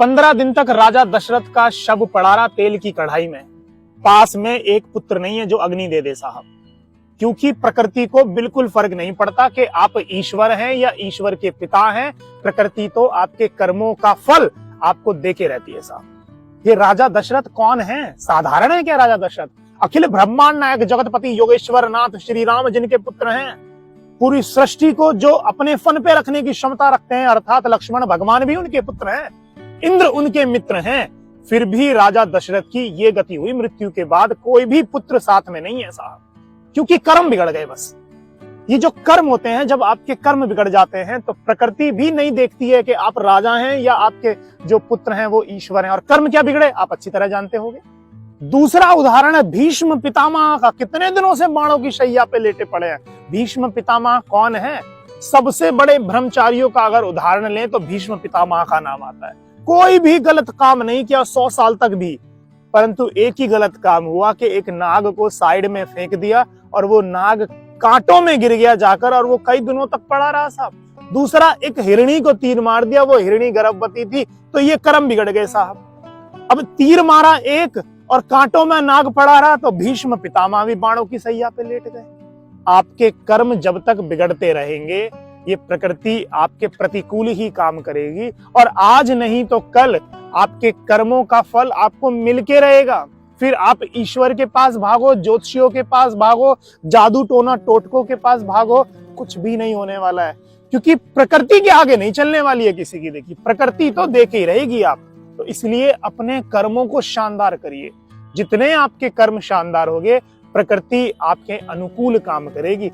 15 दिन तक राजा दशरथ का शव पड़ा रहा तेल की कढ़ाई में। पास में एक पुत्र नहीं है जो अग्नि दे दे साहब, क्योंकि प्रकृति को बिल्कुल फर्क नहीं पड़ता कि आप ईश्वर हैं या ईश्वर के पिता हैं। प्रकृति तो आपके कर्मों का फल आपको देके रहती है साहब। ये राजा दशरथ कौन है? साधारण है क्या राजा दशरथ? अखिल ब्रह्मांड नायक जगतपति योगेश्वर नाथ श्री राम जिनके पुत्र हैं, पूरी सृष्टि को जो अपने फन पे रखने की क्षमता रखते हैं, अर्थात लक्ष्मण भगवान भी उनके पुत्र हैं, इंद्र उनके मित्र हैं। फिर भी राजा दशरथ की ये गति हुई, मृत्यु के बाद कोई भी पुत्र साथ में नहीं है साहब, क्योंकि कर्म बिगड़ गए। बस ये जो कर्म होते हैं, जब आपके कर्म बिगड़ जाते हैं तो प्रकृति भी नहीं देखती है कि आप राजा हैं या आपके जो पुत्र हैं वो ईश्वर हैं। और कर्म क्या बिगड़े आप अच्छी तरह जानते होंगे। दूसरा उदाहरण है भीष्म पितामह का। कितने दिनों से बाणों की शैया पे लेटे पड़े हैं। भीष्म पितामह कौन है? सबसे बड़े ब्रह्मचारियों का अगर उदाहरण लें तो भीष्म पितामह का नाम आता है। कोई भी गलत काम नहीं किया 100 साल तक भी, परंतु एक ही गलत काम हुआ कि एक नाग को साइड में फेंक दिया और वो नाग कांटों में गिर गया जाकर, और वो कई दिनों तक पड़ा रहा साहब। दूसरा, एक हिरणी को तीर मार दिया, वो हिरणी गर्भवती थी, तो ये कर्म बिगड़ गए साहब। अब तीर मारा एक और कांटों में नाग पड़ा रहा, तो भीष्म पितामह भी बाणों की सैया पे लेट गए। आपके कर्म जब तक बिगड़ते रहेंगे, ये प्रकृति आपके प्रतिकूल ही काम करेगी, और आज नहीं तो कल आपके कर्मों का फल आपको मिलके रहेगा। फिर आप ईश्वर के पास भागो, ज्योतिषियों के पास भागो, जादू टोना टोटकों के पास भागो, कुछ भी नहीं होने वाला है, क्योंकि प्रकृति के आगे नहीं चलने वाली है किसी की। देखिए, प्रकृति तो देखे ही रहेगी आप। तो इसलिए अपने कर्मों को शानदार करिए। जितने आपके कर्म शानदार होंगे, प्रकृति आपके अनुकूल काम करेगी।